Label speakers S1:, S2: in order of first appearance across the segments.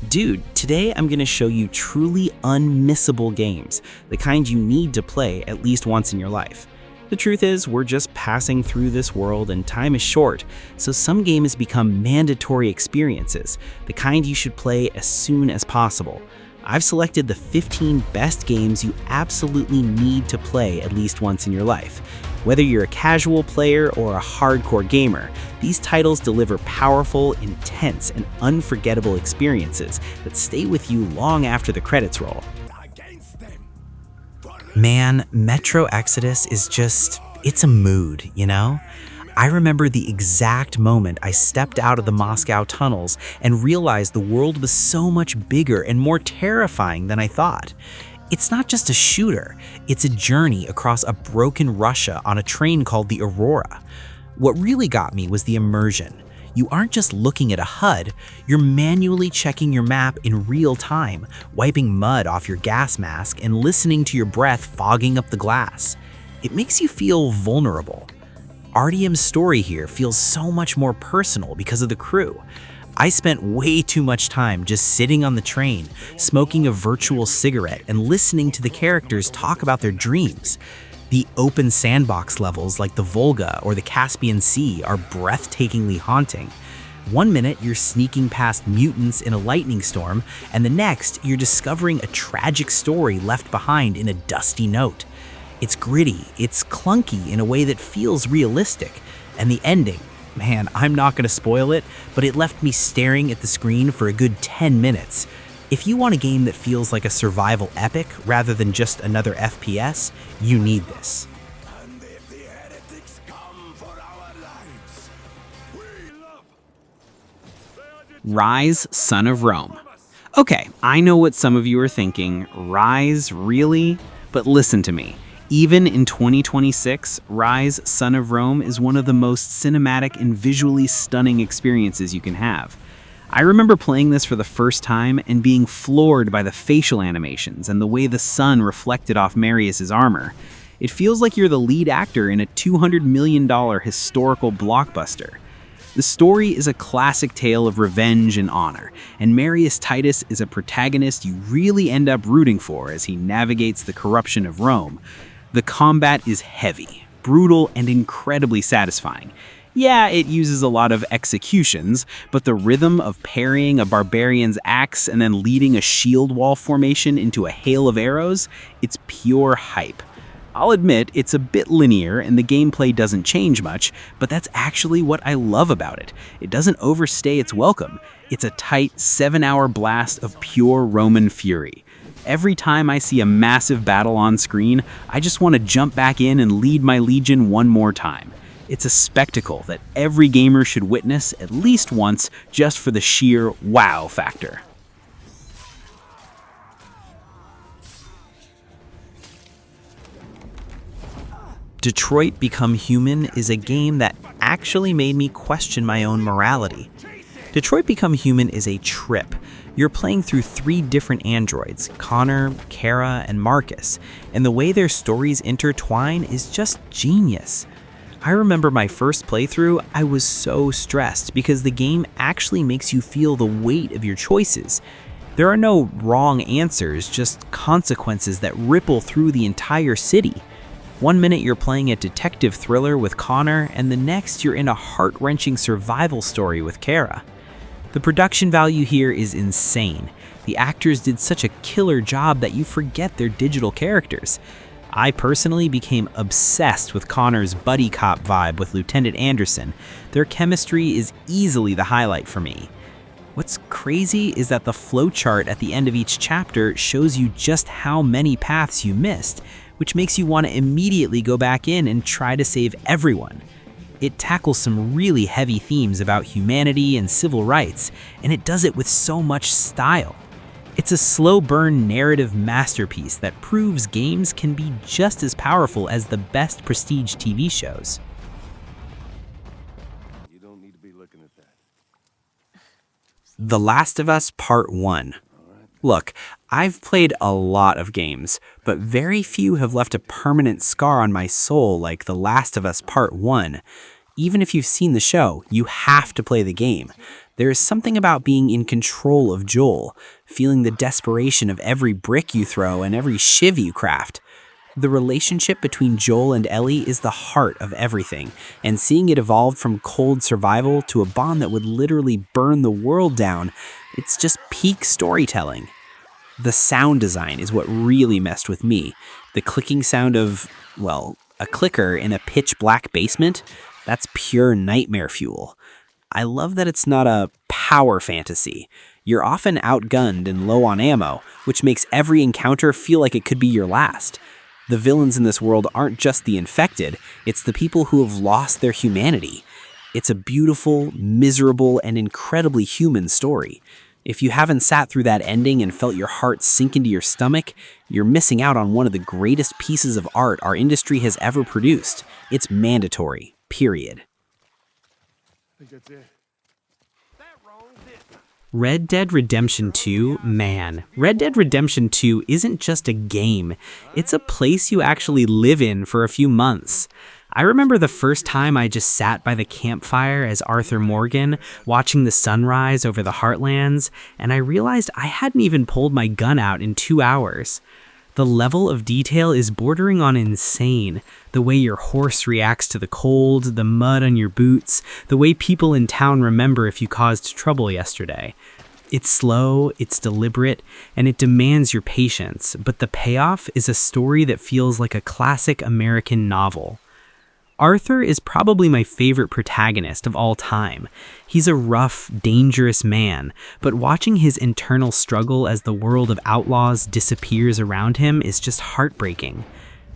S1: Dude, today I'm going to show you truly unmissable games, the kind you need to play at least once in your life. The truth is, we're just passing through this world and time is short, so some games become mandatory experiences, the kind you should play as soon as possible. I've selected the 15 best games you absolutely need to play at least once in your life. Whether you're a casual player or a hardcore gamer, these titles deliver powerful, intense, and unforgettable experiences that stay with you long after the credits roll. Man, Metro Exodus is it's a mood, you know? I remember the exact moment I stepped out of the Moscow tunnels and realized the world was so much bigger and more terrifying than I thought. It's not just a shooter, it's a journey across a broken Russia on a train called the Aurora. What really got me was the immersion. You aren't just looking at a HUD, you're manually checking your map in real time, wiping mud off your gas mask and listening to your breath fogging up the glass. It makes you feel vulnerable. RDM's story here feels so much more personal because of the crew. I spent way too much time just sitting on the train, smoking a virtual cigarette and listening to the characters talk about their dreams. The open sandbox levels like the Volga or the Caspian Sea are breathtakingly haunting. One minute you're sneaking past mutants in a lightning storm, and the next you're discovering a tragic story left behind in a dusty note. It's gritty, it's clunky in a way that feels realistic, and the ending, man, I'm not gonna spoil it, but it left me staring at the screen for a good 10 minutes. If you want a game that feels like a survival epic rather than just another FPS, you need this.
S2: Ryse, Son of Rome. Okay, I know what some of you are thinking, Ryse, really? But listen to me. Even in 2026, Ryse, Son of Rome is one of the most cinematic and visually stunning experiences you can have. I remember playing this for the first time and being floored by the facial animations and the way the sun reflected off Marius's armor. It feels like you're the lead actor in a $200 million historical blockbuster. The story is a classic tale of revenge and honor, and Marius Titus is a protagonist you really end up rooting for as he navigates the corruption of Rome. The combat is heavy, brutal, and incredibly satisfying. Yeah, it uses a lot of executions, but the rhythm of parrying a barbarian's axe and then leading a shield wall formation into a hail of arrows, it's pure hype. I'll admit it's a bit linear and the gameplay doesn't change much, but that's actually what I love about it. It doesn't overstay its welcome. It's a tight 7-hour blast of pure Roman fury. Every time I see a massive battle on screen, I just want to jump back in and lead my legion one more time. It's a spectacle that every gamer should witness at least once just for the sheer wow factor.
S1: Detroit Become Human is a game that actually made me question my own morality. Detroit Become Human is a trip. You're playing through 3 different androids, Connor, Kara, and Marcus, and the way their stories intertwine is just genius. I remember my first playthrough, I was so stressed because the game actually makes you feel the weight of your choices. There are no wrong answers, just consequences that ripple through the entire city. One minute you're playing a detective thriller with Connor, and the next you're in a heart-wrenching survival story with Kara. The production value here is insane. The actors did such a killer job that you forget they're digital characters. I personally became obsessed with Connor's buddy cop vibe with Lieutenant Anderson. Their chemistry is easily the highlight for me. What's crazy is that the flowchart at the end of each chapter shows you just how many paths you missed, which makes you want to immediately go back in and try to save everyone. It tackles some really heavy themes about humanity and civil rights, and it does it with so much style. It's a slow burn narrative masterpiece that proves games can be just as powerful as the best prestige TV shows.
S3: You don't need to be looking at that.
S1: The Last of Us Part 1. Look, I've played a lot of games, but very few have left a permanent scar on my soul like The Last of Us Part 1. even if you've seen the show, you have to play the game. There is something about being in control of Joel, feeling the desperation of every brick you throw and every shiv you craft. The relationship between Joel and Ellie is the heart of everything, and seeing it evolve from cold survival to a bond that would literally burn the world down, it's just peak storytelling. The sound design is what really messed with me. The clicking sound of, well, a clicker in a pitch black basement, that's pure nightmare fuel. I love that it's not a power fantasy. You're often outgunned and low on ammo, which makes every encounter feel like it could be your last. The villains in this world aren't just the infected, it's the people who have lost their humanity. It's a beautiful, miserable, and incredibly human story. If you haven't sat through that ending and felt your heart sink into your stomach, you're missing out on one of the greatest pieces of art our industry has ever produced. It's mandatory, period.
S3: I think that's it.
S2: Red Dead Redemption 2, man. Red Dead Redemption 2 isn't just a game. It's a place you actually live in for a few months. I remember the first time I just sat by the campfire as Arthur Morgan, watching the sunrise over the Heartlands, and I realized I hadn't even pulled my gun out in 2 hours. The level of detail is bordering on insane. The way your horse reacts to the cold, the mud on your boots, the way people in town remember if you caused trouble yesterday. It's slow, it's deliberate, and it demands your patience, but the payoff is a story that feels like a classic American novel. Arthur is probably my favorite protagonist of all time. He's a rough, dangerous man, but watching his internal struggle as the world of outlaws disappears around him is just heartbreaking.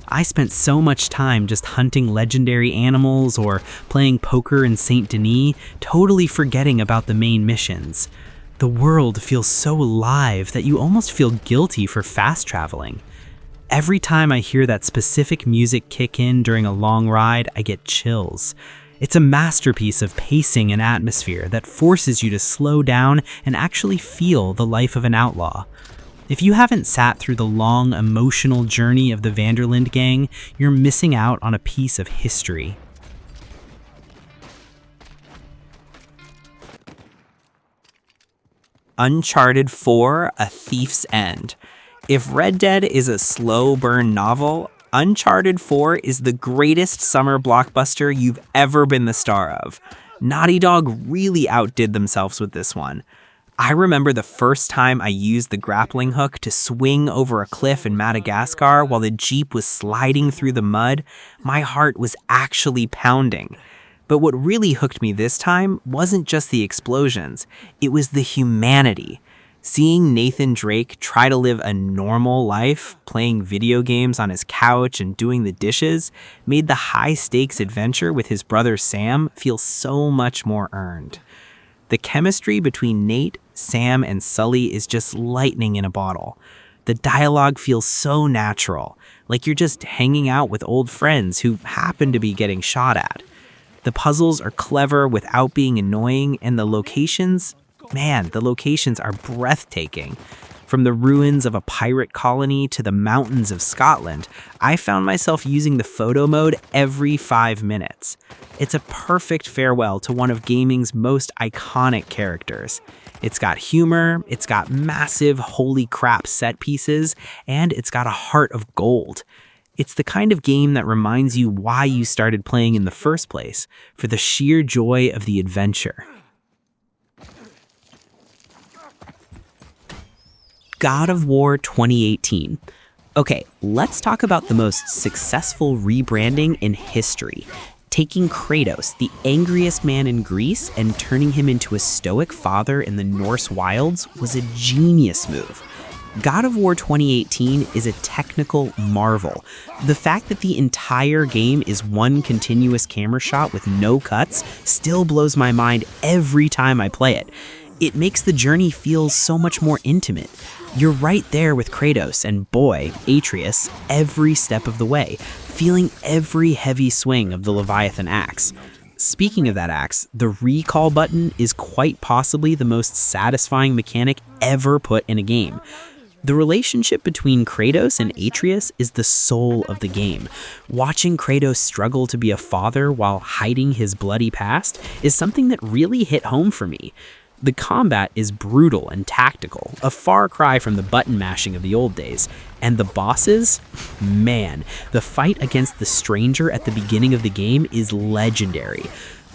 S2: I spent so much time just hunting legendary animals or playing poker in Saint Denis, totally forgetting about the main missions. The world feels so alive that you almost feel guilty for fast traveling. Every time I hear that specific music kick in during a long ride, I get chills. It's a masterpiece of pacing and atmosphere that forces you to slow down and actually feel the life of an outlaw. If you haven't sat through the long, emotional journey of the Vanderlinde gang, you're missing out on a piece of history.
S1: Uncharted 4: A Thief's End. If Red Dead is a slow burn novel, Uncharted 4 is the greatest summer blockbuster you've ever been the star of. Naughty Dog really outdid themselves with this one. I remember the first time I used the grappling hook to swing over a cliff in Madagascar while the Jeep was sliding through the mud, my heart was actually pounding. But what really hooked me this time wasn't just the explosions, it was the humanity. Seeing Nathan Drake try to live a normal life, playing video games on his couch and doing the dishes, made the high-stakes adventure with his brother Sam feel so much more earned. The chemistry between Nate, Sam, and Sully is just lightning in a bottle. The dialogue feels so natural, like you're just hanging out with old friends who happen to be getting shot at. The puzzles are clever without being annoying, and the locations are breathtaking. From the ruins of a pirate colony to the mountains of Scotland, I found myself using the photo mode every 5 minutes. It's a perfect farewell to one of gaming's most iconic characters. It's got humor, it's got massive holy crap set pieces, and it's got a heart of gold. It's the kind of game that reminds you why you started playing in the first place, for the sheer joy of the adventure. God of War 2018. Okay, let's talk about the most successful rebranding in history. Taking Kratos, the angriest man in Greece, and turning him into a stoic father in the Norse wilds was a genius move. God of War 2018 is a technical marvel. The fact that the entire game is one continuous camera shot with no cuts still blows my mind every time I play it. It makes the journey feel so much more intimate. You're right there with Kratos and boy, Atreus, every step of the way, feeling every heavy swing of the Leviathan axe. Speaking of that axe, the recall button is quite possibly the most satisfying mechanic ever put in a game. The relationship between Kratos and Atreus is the soul of the game. Watching Kratos struggle to be a father while hiding his bloody past is something that really hit home for me. The combat is brutal and tactical, a far cry from the button mashing of the old days. And the bosses? Man, the fight against the stranger at the beginning of the game is legendary.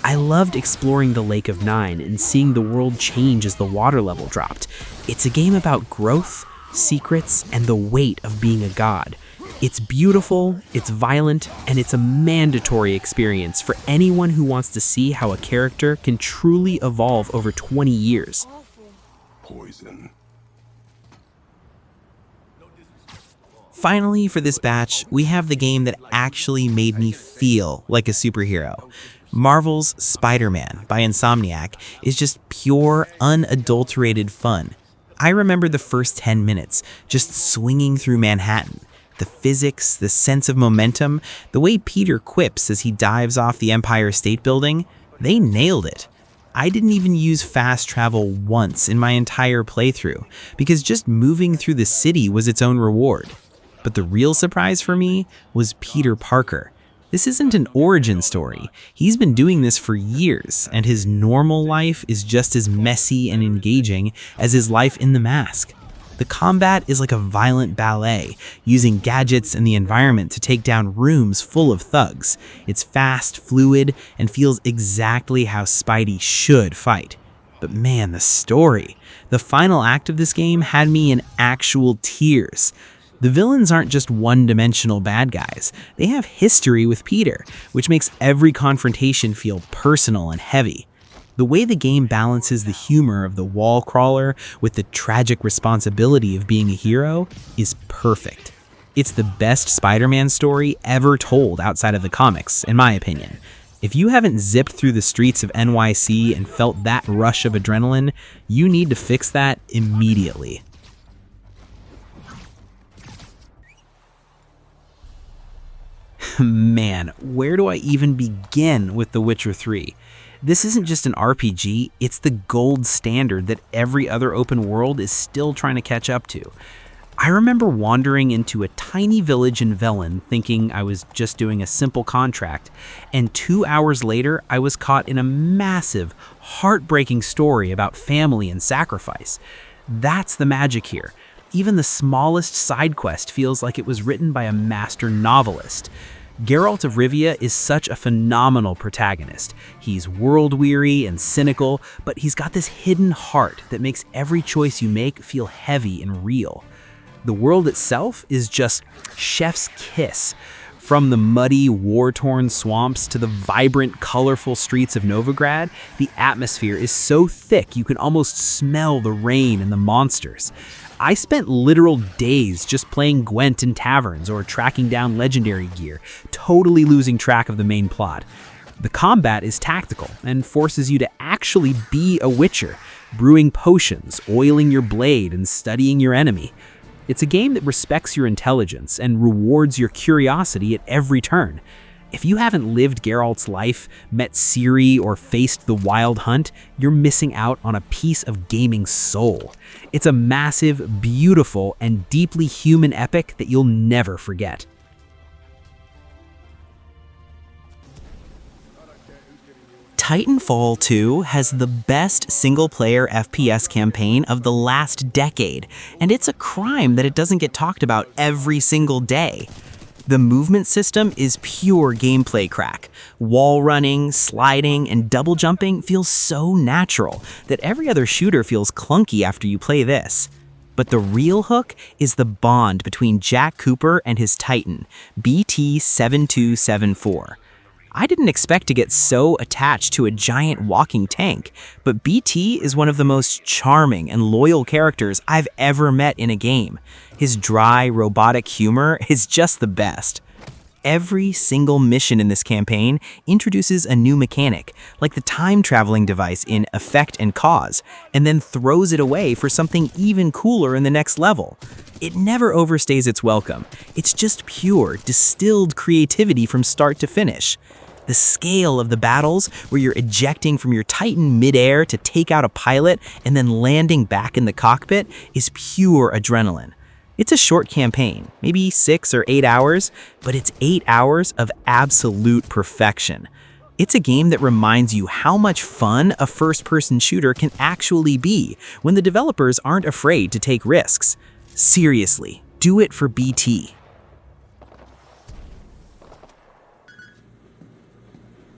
S1: I loved exploring the Lake of Nine and seeing the world change as the water level dropped. It's a game about growth, secrets, and the weight of being a god. It's beautiful, it's violent, and it's a mandatory experience for anyone who wants to see how a character can truly evolve over 20 years.
S4: Poison.
S1: Finally, for this batch, we have the game that actually made me feel like a superhero. Marvel's Spider-Man by Insomniac is just pure, unadulterated fun. I remember the first 10 minutes, just swinging through Manhattan. The physics, the sense of momentum, the way Peter quips as he dives off the Empire State Building, they nailed it. I didn't even use fast travel once in my entire playthrough, because just moving through the city was its own reward. But the real surprise for me was Peter Parker. This isn't an origin story. He's been doing this for years, and his normal life is just as messy and engaging as his life in the mask. The combat is like a violent ballet, using gadgets and the environment to take down rooms full of thugs. It's fast, fluid, and feels exactly how Spidey should fight. But man, the story. The final act of this game had me in actual tears. The villains aren't just one-dimensional bad guys. They have history with Peter, which makes every confrontation feel personal and heavy. The way the game balances the humor of the wall crawler with the tragic responsibility of being a hero is perfect. It's the best Spider-Man story ever told outside of the comics, in my opinion. If you haven't zipped through the streets of NYC and felt that rush of adrenaline, you need to fix that immediately. Man, where do I even begin with The Witcher 3? This isn't just an RPG, it's the gold standard that every other open world is still trying to catch up to. I remember wandering into a tiny village in Velen thinking I was just doing a simple contract, and 2 hours later I was caught in a massive, heartbreaking story about family and sacrifice. That's the magic here. Even the smallest side quest feels like it was written by a master novelist. Geralt of Rivia is such a phenomenal protagonist. He's world-weary and cynical, but he's got this hidden heart that makes every choice you make feel heavy and real. The world itself is just chef's kiss. From the muddy, war-torn swamps to the vibrant, colorful streets of Novigrad, the atmosphere is so thick you can almost smell the rain and the monsters. I spent literal days just playing Gwent in taverns or tracking down legendary gear, totally losing track of the main plot. The combat is tactical and forces you to actually be a witcher, brewing potions, oiling your blade, and studying your enemy. It's a game that respects your intelligence and rewards your curiosity at every turn. If you haven't lived Geralt's life, met Ciri, or faced the Wild Hunt, you're missing out on a piece of gaming soul. It's a massive, beautiful, and deeply human epic that you'll never forget. Titanfall 2 has the best single-player FPS campaign of the last decade, and it's a crime that it doesn't get talked about every single day. The movement system is pure gameplay crack. Wall running, sliding, and double jumping feels so natural that every other shooter feels clunky after you play this. But the real hook is the bond between Jack Cooper and his Titan, BT-7274. I didn't expect to get so attached to a giant walking tank, but BT is one of the most charming and loyal characters I've ever met in a game. His dry, robotic humor is just the best. Every single mission in this campaign introduces a new mechanic, like the time-traveling device in Effect and Cause, and then throws it away for something even cooler in the next level. It never overstays its welcome. It's just pure, distilled creativity from start to finish. The scale of the battles, where you're ejecting from your Titan midair to take out a pilot and then landing back in the cockpit, is pure adrenaline. It's a short campaign, maybe 6 or 8 hours, but it's 8 hours of absolute perfection. It's a game that reminds you how much fun a first-person shooter can actually be when the developers aren't afraid to take risks. Seriously, do it for BT.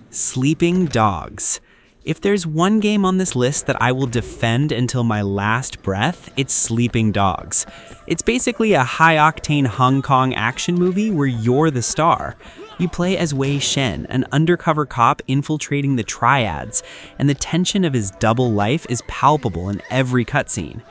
S1: Sleeping Dogs. If there's one game on this list that I will defend until my last breath, it's Sleeping Dogs. It's basically a high-octane Hong Kong action movie where you're the star. You play as Wei Shen, an undercover cop infiltrating the Triads, and the tension of his double life is palpable in every cutscene.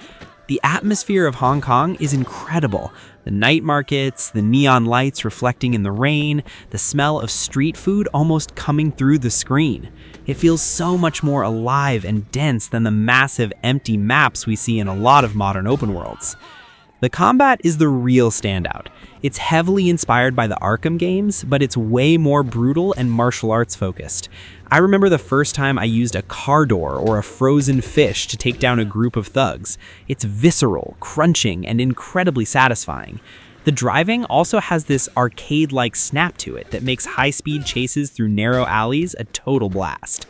S1: The atmosphere of Hong Kong is incredible. The night markets, the neon lights reflecting in the rain, the smell of street food almost coming through the screen. It feels so much more alive and dense than the massive empty maps we see in a lot of modern open worlds. The combat is the real standout. It's heavily inspired by the Arkham games, but it's way more brutal and martial arts focused. I remember the first time I used a car door or a frozen fish to take down a group of thugs. It's visceral, crunching, and incredibly satisfying. The driving also has this arcade-like snap to it that makes high-speed chases through narrow alleys a total blast.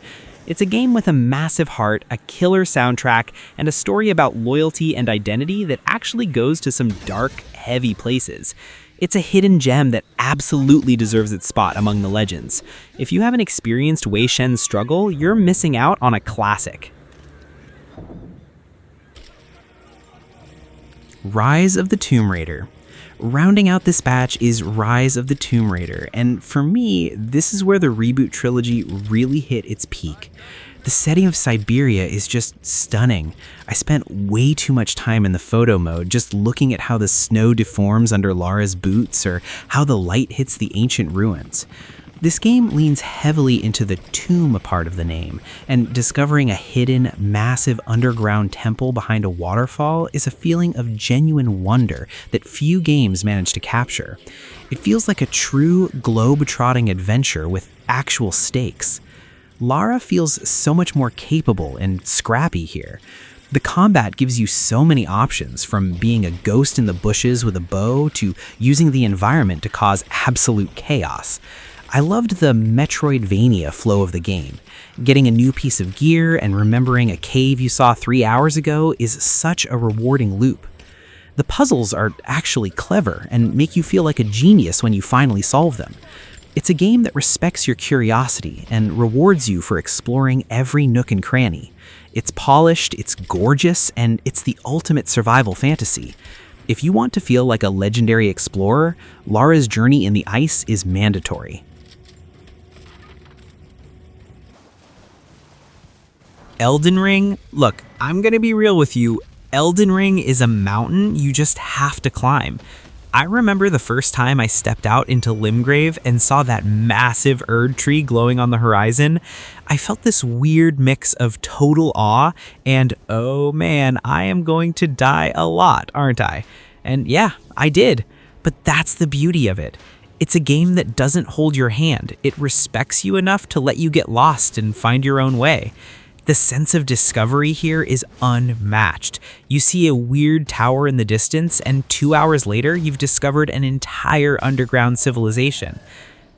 S1: It's a game with a massive heart, a killer soundtrack, and a story about loyalty and identity that actually goes to some dark, heavy places. It's a hidden gem that absolutely deserves its spot among the legends. If you haven't experienced Wei Shen's struggle, you're missing out on a classic. Rise of the Tomb Raider. Rounding out this batch is Rise of the Tomb Raider, and for me, this is where the reboot trilogy really hit its peak. The setting of Siberia is just stunning. I spent way too much time in the photo mode just looking at how the snow deforms under Lara's boots or how the light hits the ancient ruins. This game leans heavily into the tomb part of the name, and discovering a hidden, massive underground temple behind a waterfall is a feeling of genuine wonder that few games manage to capture. It feels like a true globe-trotting adventure with actual stakes. Lara feels so much more capable and scrappy here. The combat gives you so many options, from being a ghost in the bushes with a bow to using the environment to cause absolute chaos. I loved the Metroidvania flow of the game. Getting a new piece of gear and remembering a cave you saw 3 hours ago is such a rewarding loop. The puzzles are actually clever and make you feel like a genius when you finally solve them. It's a game that respects your curiosity and rewards you for exploring every nook and cranny. It's polished, it's gorgeous, and it's the ultimate survival fantasy. If you want to feel like a legendary explorer, Lara's journey in the ice is mandatory. Elden Ring? Look, I'm gonna be real with you. Elden Ring is a mountain you just have to climb. I remember the first time I stepped out into Limgrave and saw that massive Erd tree glowing on the horizon. I felt this weird mix of total awe and, oh man, I am going to die a lot, aren't I? And yeah, I did. But that's the beauty of it. It's a game that doesn't hold your hand. It respects you enough to let you get lost and find your own way. The sense of discovery here is unmatched. You see a weird tower in the distance, and 2 hours later, you've discovered an entire underground civilization.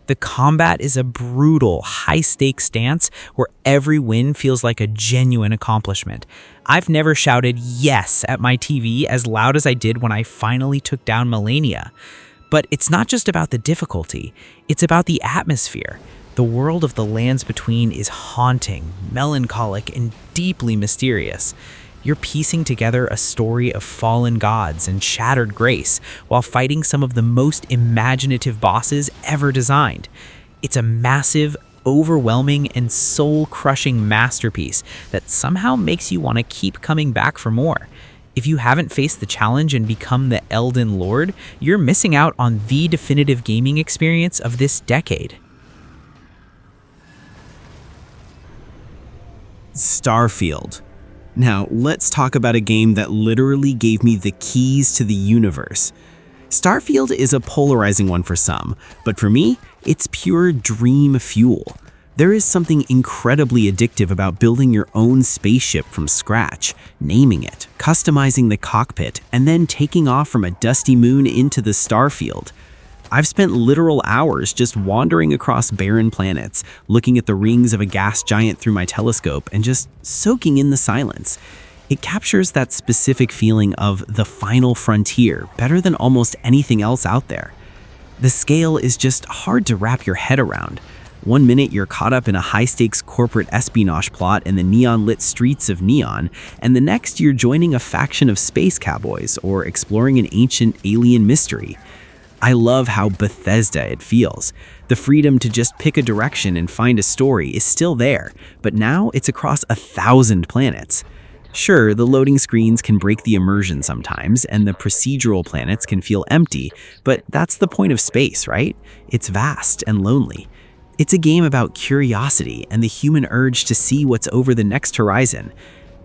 S1: The combat is a brutal, high-stakes dance where every win feels like a genuine accomplishment. I've never shouted yes at my TV as loud as I did when I finally took down Melania. But it's not just about the difficulty, it's about the atmosphere. The world of the Lands Between is haunting, melancholic, and deeply mysterious. You're piecing together a story of fallen gods and shattered grace while fighting some of the most imaginative bosses ever designed. It's a massive, overwhelming, and soul-crushing masterpiece that somehow makes you want to keep coming back for more. If you haven't faced the challenge and become the Elden Lord, you're missing out on the definitive gaming experience of this decade. Starfield. Now, let's talk about a game that literally gave me the keys to the universe. Starfield is a polarizing one for some, but for me, it's pure dream fuel. There is something incredibly addictive about building your own spaceship from scratch, naming it, customizing the cockpit, and then taking off from a dusty moon into the Starfield. I've spent literal hours just wandering across barren planets, looking at the rings of a gas giant through my telescope and just soaking in the silence. It captures that specific feeling of the final frontier better than almost anything else out there. The scale is just hard to wrap your head around. One minute you're caught up in a high-stakes corporate espionage plot in the neon-lit streets of Neon, and the next you're joining a faction of space cowboys or exploring an ancient alien mystery. I love how Bethesda it feels. The freedom to just pick a direction and find a story is still there, but now it's across 1,000 planets. Sure, the loading screens can break the immersion sometimes, and the procedural planets can feel empty, but that's the point of space, right? It's vast and lonely. It's a game about curiosity and the human urge to see what's over the next horizon.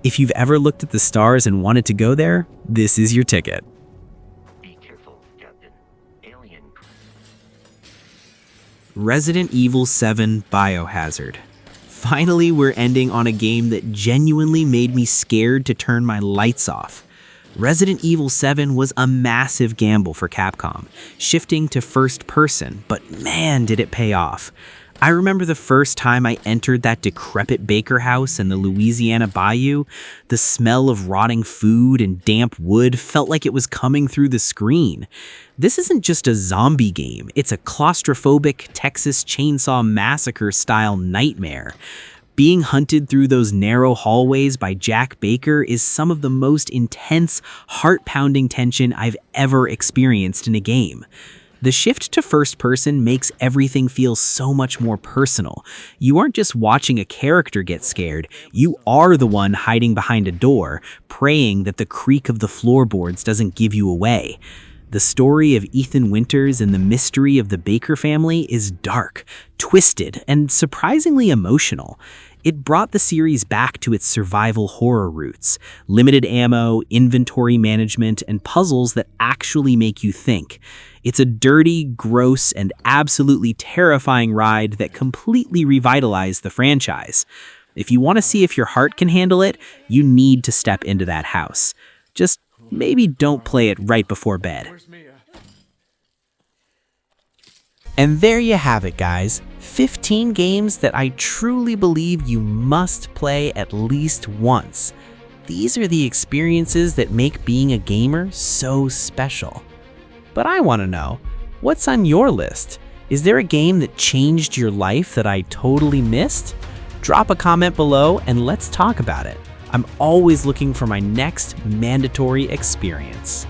S1: If you've ever looked at the stars and wanted to go there, this is your ticket.
S5: Be careful, Captain. Alien.
S1: Resident Evil 7 Biohazard. Finally, we're ending on a game that genuinely made me scared to turn my lights off. Resident Evil 7 was a massive gamble for Capcom, shifting to first person, but man did it pay off. I remember the first time I entered that decrepit baker house in the Louisiana bayou. The smell of rotting food and damp wood felt like it was coming through the screen. This isn't just a zombie game, it's a claustrophobic Texas Chainsaw Massacre style nightmare. Being hunted through those narrow hallways by Jack Baker is some of the most intense, heart-pounding tension I've ever experienced in a game. The shift to first person makes everything feel so much more personal. You aren't just watching a character get scared, you are the one hiding behind a door, praying that the creak of the floorboards doesn't give you away. The story of Ethan Winters and the mystery of the Baker family is dark, twisted, and surprisingly emotional. It brought the series back to its survival horror roots: limited ammo, inventory management, and puzzles that actually make you think. It's a dirty, gross, and absolutely terrifying ride that completely revitalized the franchise. If you want to see if your heart can handle it, you need to step into that house. Just maybe don't play it right before bed. And there you have it, guys. 15 games that I truly believe you must play at least once. These are the experiences that make being a gamer so special. But I want to know, what's on your list? Is there a game that changed your life that I totally missed? Drop a comment below and let's talk about it. I'm always looking for my next mandatory experience.